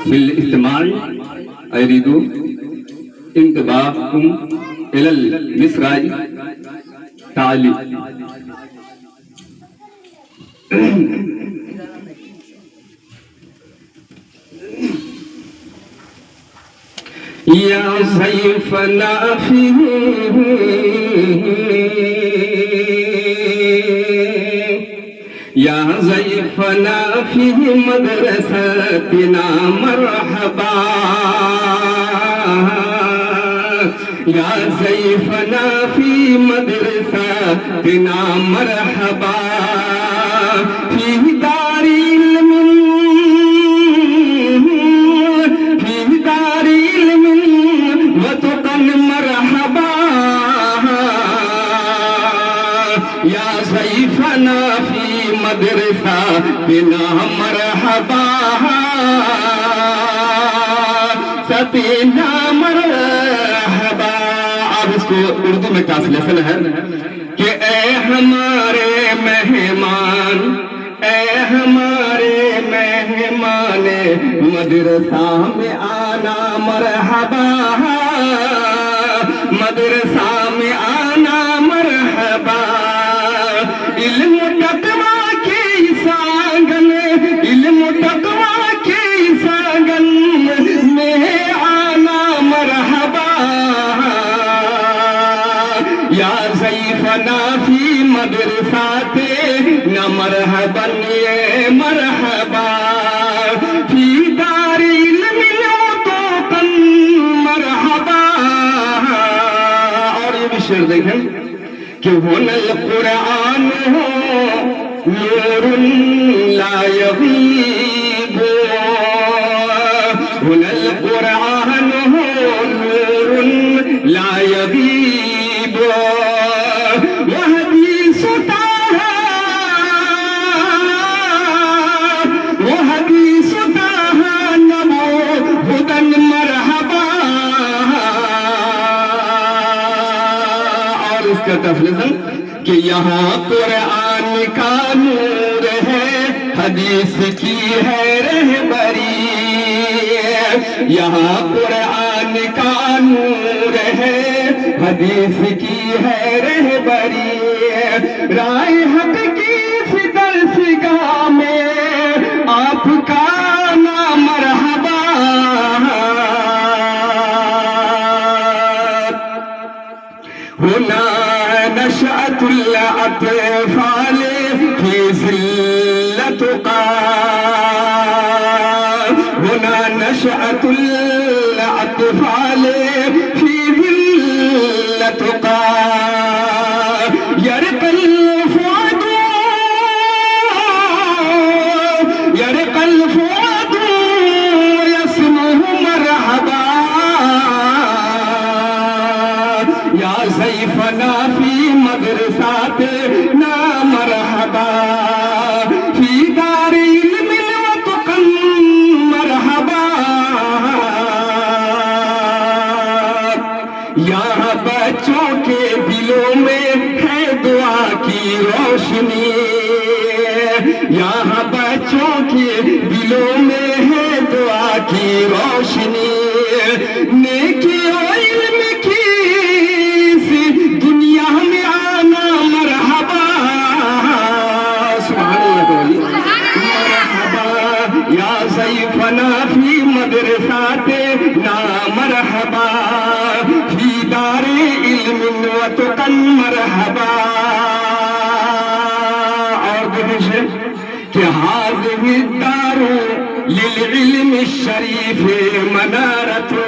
بالاستماع أريد انتباهكم إلى المصرع التالي. يا سيفنا فيه يا زيفنا في مدرستنا مرحبا يا زيفنا في مدرستنا مرحبا في دار علم في دار علم وتقى مرحبا يا زيفنا في मदरसा बिना मरहबा सतीना मरहबा। अब इसको उर्दू में ट्रांसलेशन है कि ए हमारे मेहमान, ए हमारे मेहमान मदरसा में आना मरहबा, मदरसा में आना मरहबा। इल्म तकवा के सागन, इल्म तकवा के सागन में आना मरहबा या ज़ैफ़ना फी मदरसाते न मरहबन ये मरहबा फी दारी इल्मिन वतोकन मरहबा। और ये भी शेर देखें कि हुनल कुरान हो नूरुन ला यग़ीब, हुनल कुरान हो नूरुन ला यग़ीब व हदीस ताहा व हदीस ताहा नबो हुदन मरहबा। और इसका तफसील कि यहाँ कुरान का नूर है, हदीस की है रहबरी, यहाँ कुरान का नूर है, हदीस की है रहबरी। राय हक की फिदर फिगा में आपका नाम मरहबा। हुना नशअतुल अत्फाल फी ज़िल्लतुका, हुना नशअतुल अत्फाल फी ज़िल्लतुका यरक़ल फ़ुआदु यरक़ल फ़ुआदु यसमुहु मरहबा या ज़ैफ़ना फी मदरसाते ना मरहबा फी दारी इल्मिन वतुक़न मरहबा। यहाँ बच्चों के दिलों में है दुआ की रोशनी, यहाँ बच्चों के दिलों में है दुआ की रोशनी। नेकी और इल्म की दुनिया में आना मरहबा। सुभान अल्लाह मरहबा या ज़ैफ़ना फी मदरसाते ना मरहबा फी दारे इल्मिन वतुक़न मरहबा। और देखिए कि हाज़िही दारू लिल इल्मि शरीफ मनारतु,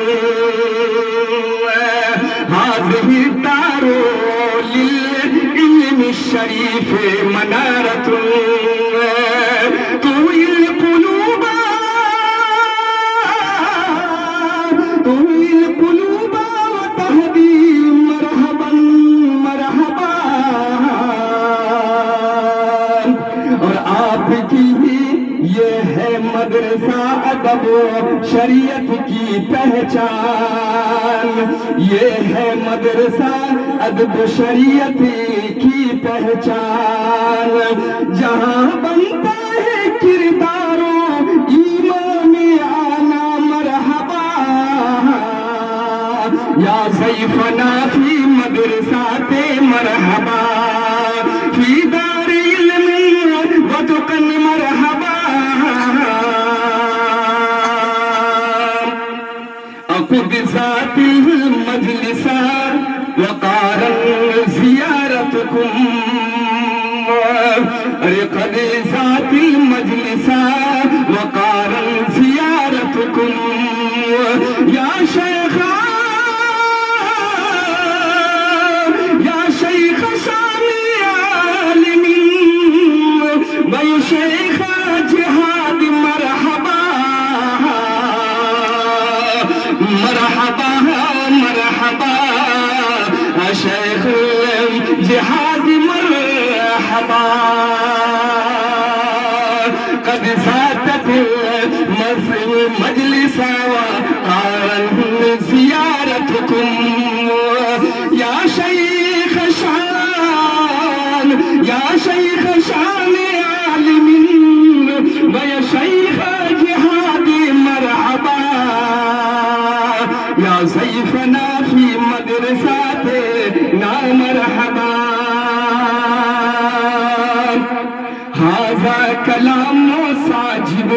हाज़िही दारू लिल इल्मि शरीफ मनारतु तुहिल कुलूबा तुहिल कुलूबा व तहदी मरहबन मरहबा। और आपकी ही ये है मदरसा अदब शरीयत की पहचान, ये है मदरसा अदब शरीयत की पहचान। जहाँ बनता है किरदारों ईमान आना जातिल मजलिसा वक़ारन ज़ियारतकुम अरे कद जातिल मजलिसा वक़ारन ज़ियारतकुम या शेखा या शेख शामी आलिमीन वय शेख जिहाद मरहबा मरहबा मरहबा शेख जिहाद मरहबा कद ज़ातत मजलिसा वक़ारन ज़ियारतकुम या शेख शान या शेख शान आलिमीन वय शेख जिहाद मरहबा या ज़ैफ़ना फ़ी मदरसाते ना मरहबा हाज़ा कलाम साजिद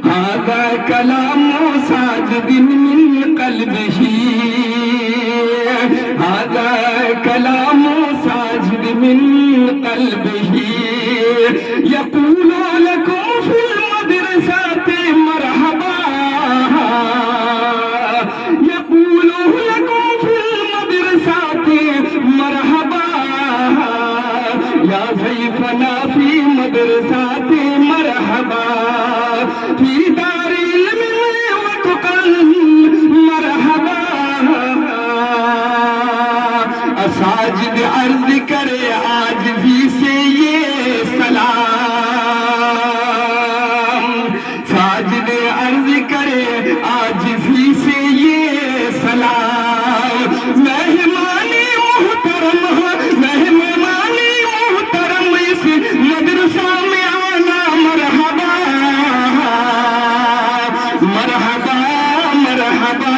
हाज़ा कलाम साजिद मिन क़ल्बिही हाज़ा कलाम साजिद मिन क़ल्बिही यक़ूलु लकुम फ़िल मदरसाति मरहबा यक़ूलु लकुम फ़िल मदरसाति मरहबा या ज़ैफ़ना फ़ी मदरसाति मरहबा फ़ी दारिल इल्म व तुक़ल मरहबा साजिद अर्ज़ करे आजिज़ी से ये सलाम साजिद अर्ज़ करे आजिज़ी से ये सलाम मेहमानी मुहतरम मेहमानी मुहतरम इस मदरसा में आना मरहबा मरहबा मरहबा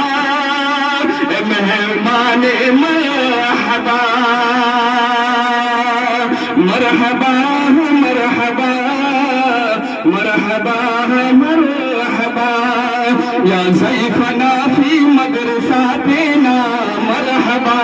मेहमान मरहबा मरहबा मरहबा मरहबा मरहबा या ज़ैफ़ना फ़ी मदरसातिना मरहबा